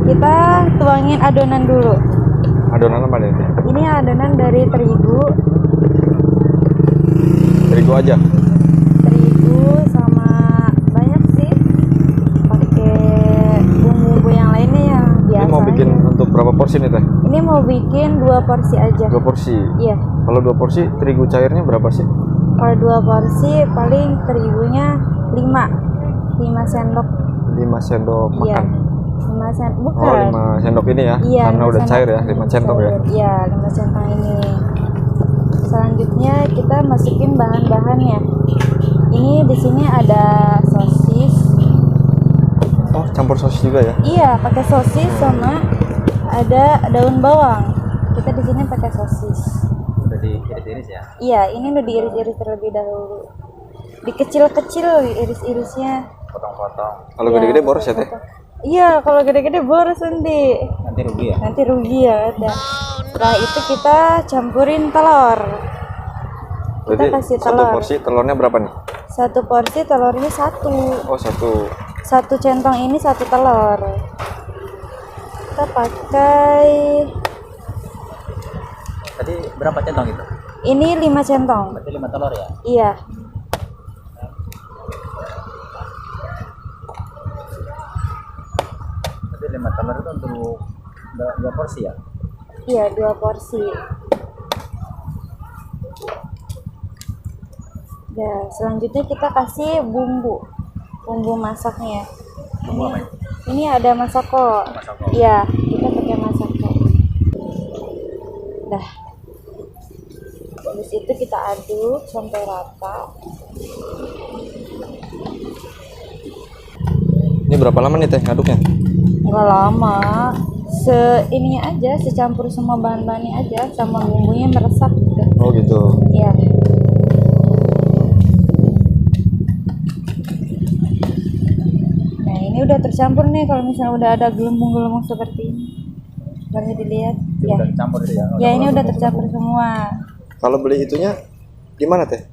Kita tuangin adonan dulu. Adonan apa nih Teh? Ini adonan dari terigu. Terigu aja. Terigu sama banyak sih. Pakai bumbu-bumbu yang lainnya yang biasa. Ini mau bikin aja. untuk berapa porsi nih Teh? Ini mau bikin 2 porsi aja. 2 porsi. Iya. Kalau 2 porsi terigu cairnya berapa sih? Kalau 2 porsi paling terigunya 5 sendok. 5 sendok Iya. makan. 5 sendok bukan. Oh, 5 sendok ini ya? Iya, Karena 5 udah sendok. cair ya, 5 centong ya? Iya, 5 centong ini. Selanjutnya kita masukin bahan-bahannya. Ini di sini ada sosis. Oh, campur sosis juga ya? Iya, pakai sosis sama ada daun bawang. Kita di sini pakai sosis. Udah diiris-iris ya? Iya, ini udah diiris-iris terlebih dahulu. Dikecil-kecil iris-irisnya. Potong-potong. Kalau Iya, gede-gede boros ya Teh? Iya, kalau gede-gede boros nanti. Nanti rugi ya? Nanti rugi ya ada. Setelah itu kita campurin telur. Kita Berarti kasih satu telur. porsi telurnya berapa nih? 1 porsi telurnya 1. Oh, 1. 1 centong ini 1 telur. Kita pakai Tadi berapa centong itu? ini 5 centong. Berarti 5 telur ya? Iya. Berarti 5 telur itu untuk 2 porsi ya? Iya, 2 porsi. Ya, selanjutnya kita kasih bumbu masaknya. Bumbu apa itu? Ini ada masako. Masako. Iya, kita pakai masako. Dah. Habis itu kita aduk sampai rata. Ini berapa lama nih Teh ngaduknya? Nggak lama. Ininya aja, secampur semua bahan-bahannya aja sama bumbunya meresap gitu. Oh gitu. Iya. Nah, ini udah tercampur nih kalau misalnya udah ada gelembung-gelembung seperti ini. Baru dilihat. Ya. Udah dicampur itu ya? Ya, ini udah tercampur semua. Kalau beli itunya gimana Teh?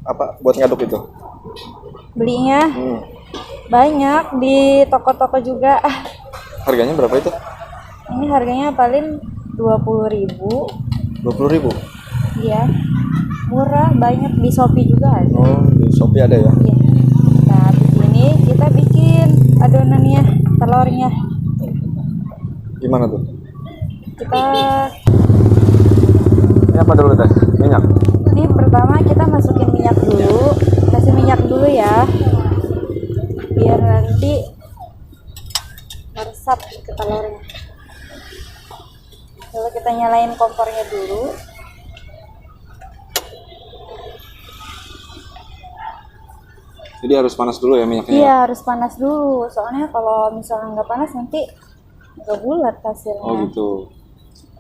Apa buat ngaduk itu? Belinya Hmm. banyak di toko-toko juga. Harganya berapa itu? Ini harganya paling 20.000. 20.000. Iya. Murah, banyak di Shopee juga ada. Oh, di Shopee ada ya? Iya. Nah, di sini kita bikin adonannya, telurnya. Gimana tuh? Kita Ini apa dulu Teh? Minyak. ini pertama kita masukin minyak dulu. Kasih minyak dulu ya. Biar nanti meresap ke telurnya. Lalu kita nyalain kompornya dulu. Jadi harus panas dulu ya minyaknya? Iya, harus panas dulu. Soalnya kalau misalnya nggak panas nanti nggak bulat hasilnya. Oh gitu.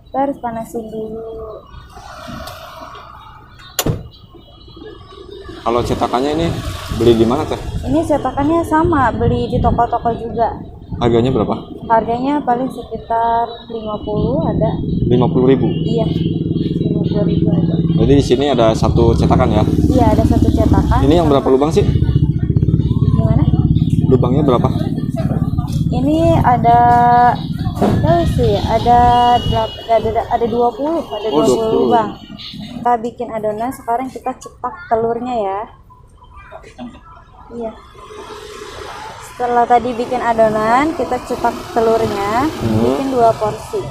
Kita harus panasin dulu. Kalau cetakannya ini beli di mana Teh? Ini cetakannya sama, beli di toko-toko juga. Harganya berapa? Harganya paling sekitar 50 ada. 50.000. Iya, 50.000 ada. Jadi di sini ada 1 cetakan ya? Iya, ada 1 cetakan. Ini yang berapa lubang sih? Gimana? Lubangnya berapa? Ini ada tahu sih, ada 20, ada 20 20. lubang. Kita bikin adonan, sekarang kita cetak telurnya ya. Iya. Setelah tadi bikin adonan, kita cetak telurnya, bikin 2 porsi.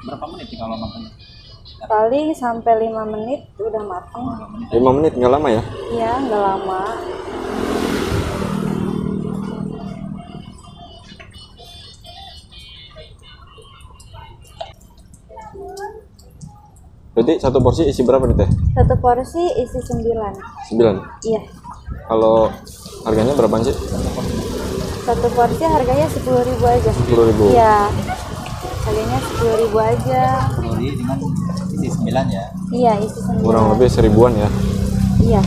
Berapa menit kalau makan? Paling sampai 5 menit udah matang. 5 menit, nggak lama ya? Iya, nggak lama. Berarti 1 porsi isi berapa nih Teh? 1 porsi isi 9. 9. Iya. Kalau harganya berapa sih? 1 porsi harganya 10.000 aja. 10.000. Iya. Harganya 10.000 aja. Kalori dengan isi 9 ya? Iya, isi 9. Kurang lebih 1000-an ya. Iya.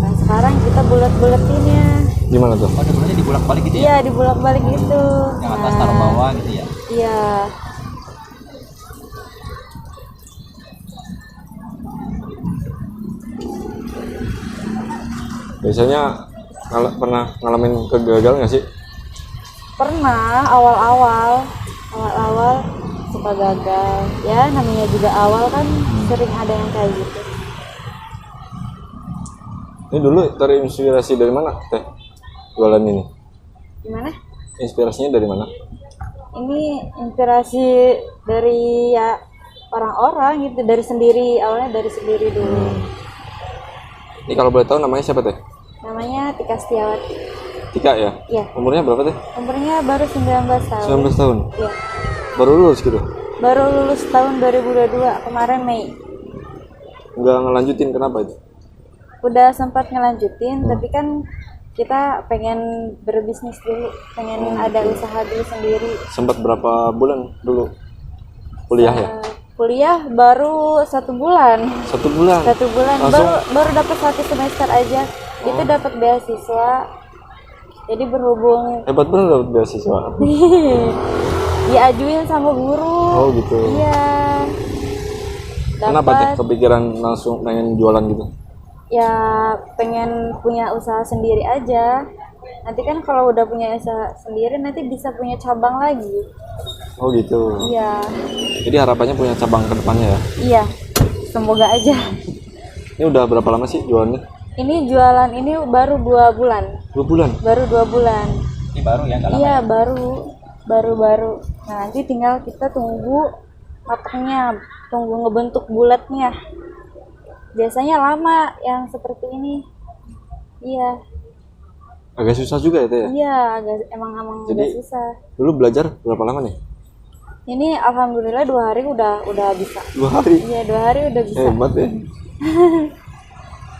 Nah, sekarang kita bulat-bulatinnya. Gimana tuh? Oh, dulunya dibulak-balik gitu ya? Iya, dibulak-balik gitu. Yang atas taruh bawah gitu ya? Iya. Biasanya pernah ngalamin kegagalan nggak sih? Pernah awal-awal suka gagal. Ya namanya juga awal kan sering ada yang kayak gitu. Ini dulu terinspirasi dari mana teh jualan ini? Gimana? Inspirasinya dari mana? Ini inspirasi dari ya orang-orang gitu, dari sendiri, awalnya dari sendiri dulu. Ini kalau boleh tahu namanya siapa teh? Namanya Tika Setiawati. Tika ya? Iya. Umurnya berapa teh? Umurnya baru 19 tahun. 19 tahun? Iya. Baru lulus gitu? Baru lulus tahun 2022, kemarin Mei. Nggak ngelanjutin, kenapa itu? Udah sempat ngelanjutin, tapi kan kita pengen berbisnis dulu, pengen ada usaha dulu sendiri. Sempat berapa bulan dulu kuliah ya? Kuliah baru 1 bulan. 1 bulan? 1 bulan, Langsung? baru dapat 1 semester aja. Itu dapat beasiswa. Jadi berhubung Hebat bener dapat beasiswa. diajuin sama guru. Oh gitu. Iya. Kenapa teh Dapat. kepikiran langsung pengen jualan gitu? Ya pengen punya usaha sendiri aja. Nanti kan kalau udah punya usaha sendiri nanti bisa punya cabang lagi. Oh gitu. Iya. Jadi harapannya punya cabang ke depannya ya? Iya. Semoga aja. Ini udah berapa lama sih jualannya? Ini jualan ini baru 2 bulan. 2 bulan? Baru 2 bulan. Ini baru ya, nggak lama Iya, ya? baru. Nah, nanti tinggal kita tunggu matangnya, tunggu ngebentuk bulatnya. Biasanya lama yang seperti ini. Iya. Agak susah juga ya teh ya? Iya, emang Jadi- agak susah. Dulu belajar berapa lama nih? Ini alhamdulillah 2 hari udah bisa. 2 hari? Iya, 2 hari udah bisa. Hebat ya?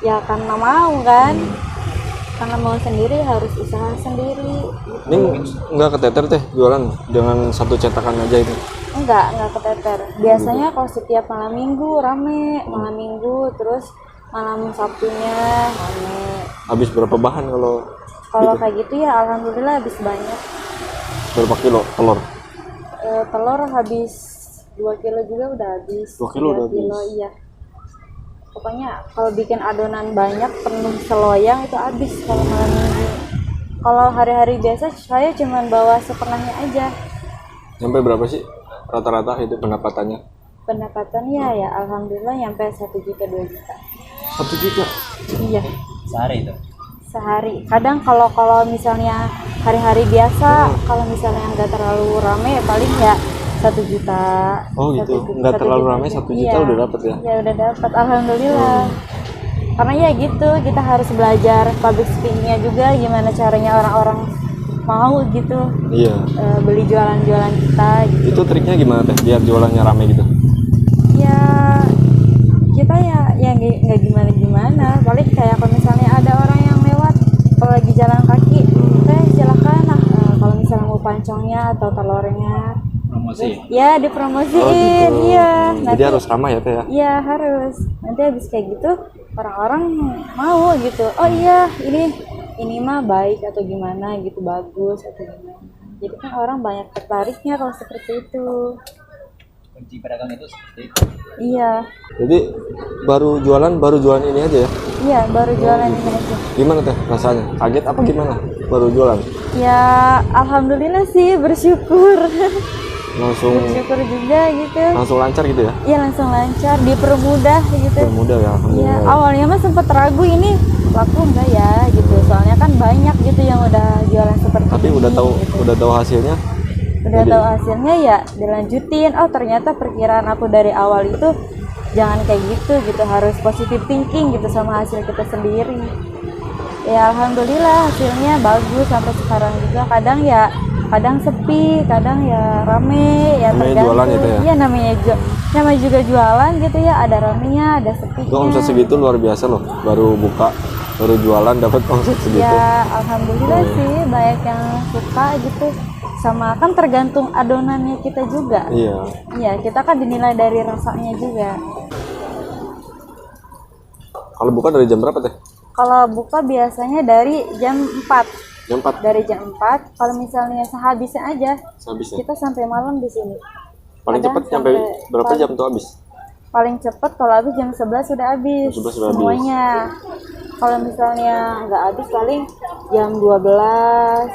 Ya karena mau kan. Karena mau sendiri harus usaha sendiri. Ini nggak keteter teh jualan dengan satu cetakan aja itu? Enggak keteter. Biasanya kalau setiap malam minggu rame, malam minggu terus malam Sabtunya rame. Habis berapa bahan kalau Kalau kayak gitu ya alhamdulillah habis banyak. berapa kilo telur? Telur habis 2 kilo juga udah habis. 2 kilo 3 udah kilo, habis. iya. Pokoknya kalau bikin adonan banyak penuh seloyang itu habis kalau malam minggu. Kalau hari-hari biasa saya cuma bawa setengahnya aja. Sampai berapa sih rata-rata itu pendapatannya? Pendapatannya ya alhamdulillah nyampe 1 juta 2 juta. 1 juta? Iya. Sehari itu. Sehari. Kadang kalau misalnya hari-hari biasa, kalau misalnya nggak terlalu rame paling ya 1 juta. Oh gitu, 1 nggak terlalu juta ramai aja. 1 juta Iya. udah dapat ya? Ya udah dapat, alhamdulillah. Karena ya gitu, kita harus belajar public speaking-nya juga, gimana caranya orang-orang mau gitu Iya. beli jualan-jualan kita gitu. Itu triknya gimana teh biar jualannya rame gitu? Ya kita ya nggak gimana-gimana. Paling kayak kalau misalnya ada orang yang lewat, kalau lagi jalan kaki, silakan. Nah, kalau misalnya mau pancongnya atau telurnya, Promosi. ya dipromosiin. Oh gitu. Iya. Jadi harus ramai ya teh ya? Iya harus. Nanti habis kayak gitu orang-orang mau gitu. Oh iya ini mah baik atau gimana gitu, bagus atau gimana. Jadi kan orang banyak tertariknya kalau seperti itu. Kunci pedagang itu seperti itu. Iya. Jadi baru jualan ini aja ya? Iya baru jualan ini aja. Gimana teh rasanya? Kaget apa gimana? Baru jualan? Ya alhamdulillah sih, bersyukur. Langsung Bersyukur juga gitu. langsung lancar gitu ya? Iya langsung lancar, dipermudah gitu. Mudah ya, Iya, alhamdulillah. awalnya mah sempet ragu ini laku enggak ya gitu. Soalnya kan banyak gitu yang udah jualan seperti Tapi ini. udah tahu gitu. udah tahu hasilnya? Udah Jadi- tahu hasilnya ya dilanjutin. Oh ternyata perkiraan aku dari awal itu jangan kayak gitu, harus positive thinking gitu sama hasil kita sendiri. Ya alhamdulillah hasilnya bagus sampai sekarang juga. Kadang sepi, kadang ya rame, ya Namanya tergantung. jualan itu ya? Iya namanya juga jualan gitu ya, ada ramenya, ada sepinya. Itu omset segitu luar biasa loh. Baru buka, baru jualan dapat omset segitu. Ya alhamdulillah sih banyak yang suka gitu. Sama kan tergantung adonannya kita juga. Iya. Iya, kita kan dinilai dari rasanya juga. Kalau buka dari jam berapa teh? Kalau buka biasanya dari jam 4. Jam 4 Dari jam 4, kalau misalnya sehabisnya aja, sehabisnya. kita sampai malam di sini. Paling kadang cepat sampai berapa jam tuh habis? Paling cepat kalau habis jam 11 sudah habis. 11 sudah habis. Semuanya. Kalau misalnya nggak habis paling jam 12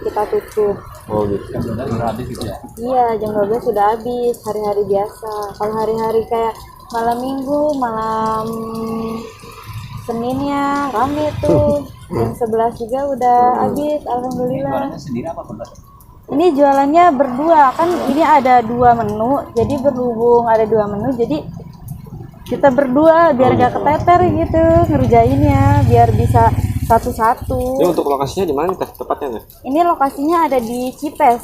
kita tutup. Oh gitu. Jam 12 udah habis gitu ya. Iya, jam 12 sudah habis, hari-hari biasa. Kalau hari-hari kayak malam minggu, malam Seninnya rame tuh. Jam 11 juga udah habis, alhamdulillah. Jualannya sendiri apa berdua? Ini jualannya berdua, kan ini ada 2 menu, jadi berhubung ada 2 menu, jadi kita berdua biar gak keteter gitu ngerjainnya, biar bisa satu-satu. Ini untuk lokasinya di mana teh tepatnya teh? Ini lokasinya ada di Cipes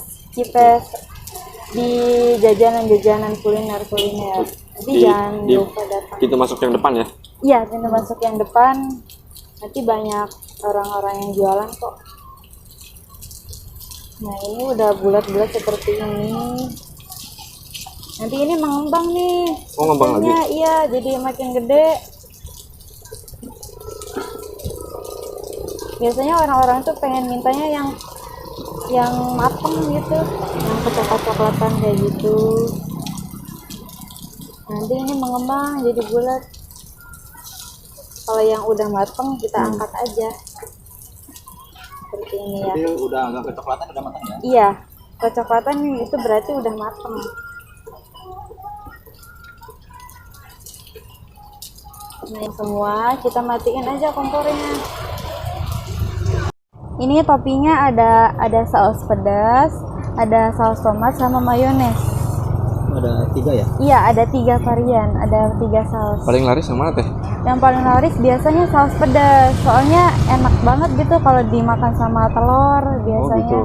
di jajanan kuliner. Jadi jangan di lupa datang. pintu masuk yang depan ya? Iya, pintu masuk yang depan. Nanti banyak orang-orang yang jualan kok. Nah, ini udah bulat-bulat seperti ini. Nanti ini mengembang nih. Oh, ngembang lagi? Iya, jadi makin gede. Biasanya orang-orang tuh pengen mintanya yang mateng gitu, yang coklat-coklatan kayak gitu. Nanti ini mengembang jadi bulat. Kalau yang udah mateng kita angkat aja. Seperti ini ya. Jadi udah agak kecoklatan udah matang ya? Iya, kecoklatan itu berarti udah mateng. Nah, semua kita matiin aja kompornya. Ini toppingnya ada saus pedas, ada saus tomat sama mayones. Ada 3 ya? Iya, ada 3 varian, ada 3 saus. Paling laris yang mana teh? Yang paling laris biasanya saus pedas, soalnya enak banget gitu kalau dimakan sama telur biasanya. gitu.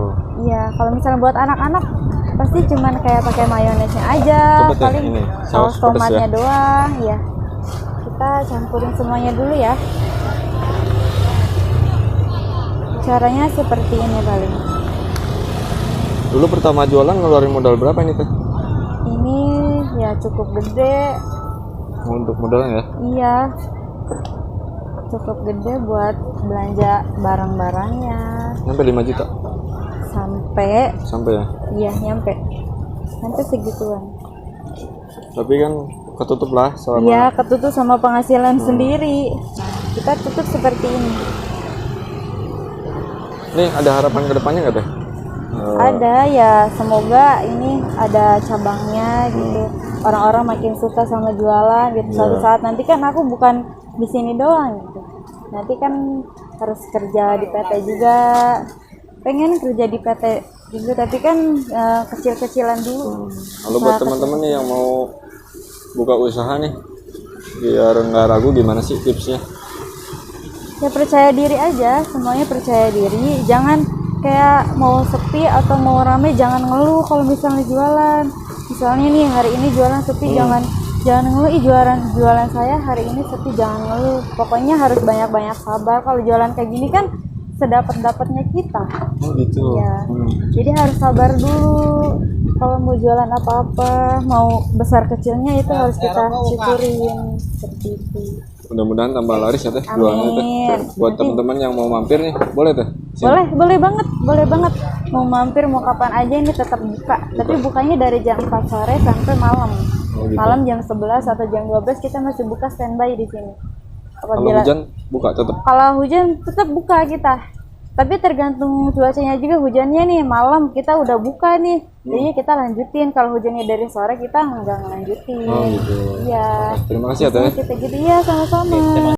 Iya, kalau misalnya buat anak-anak pasti cuman kayak pakai mayonesnya aja, Coba teh, paling ini, saus saus pedas tomatnya ya. doang, ya. Kita campurin semuanya dulu ya. Caranya seperti ini paling. Dulu pertama jualan ngeluarin modal berapa ini teh? Ini ya cukup gede. Untuk modalnya ya? Iya, cukup gede buat belanja barang-barangnya. Sampai 5 juta? Sampai Ya? iya nyampe segituan. Tapi kan ketutup lah selama... Iya, ketutup sama penghasilan sendiri. Nah, kita tutup seperti ini. Nih ada harapan ke depannya nggak teh? Ada ya, semoga ini ada cabangnya gitu. Orang-orang makin suka sama jualan gitu. Suatu saat nanti kan aku bukan di sini doang gitu. Nanti kan harus kerja di PT juga. Pengen kerja di PT juga, tapi kan kecil-kecilan dulu. Kalau buat teman-teman nih yang mau buka usaha nih, biar nggak ragu, gimana sih tipsnya? Ya percaya diri aja, semuanya percaya diri. Jangan kayak mau sepi atau mau rame, jangan ngeluh kalau misalnya jualan. Misalnya nih hari ini jualan sepi, jangan ngeluh. Jualan saya hari ini sepi, jangan ngeluh. Pokoknya harus banyak-banyak sabar. Kalau jualan kayak gini kan sedapat-dapatnya kita. Oh gitu. Ya, jadi harus sabar dulu. Kalau mau jualan apa-apa, mau besar kecilnya itu harus kita syukurin seperti itu. Mudah-mudahan tambah laris ya teh jualannya teh. Amin. Buat teman-teman yang mau mampir nih, boleh teh? Sini. Boleh banget. Mau mampir mau kapan aja ini tetap buka. Tapi bukanya dari jam 4 sore sampai malam. Oh, gitu. Malam jam 11 atau jam 12 kita masih buka standby di sini. Kalau hujan buka tetap. Kalau hujan tetap buka kita. Tapi tergantung cuacanya juga, hujannya nih malam kita udah buka nih. Jadi kita lanjutin. Kalau hujannya dari sore kita nggak ngelanjutin. Oh gitu. Iya. Terima kasih ya teh. Kita gitu ya, sama-sama.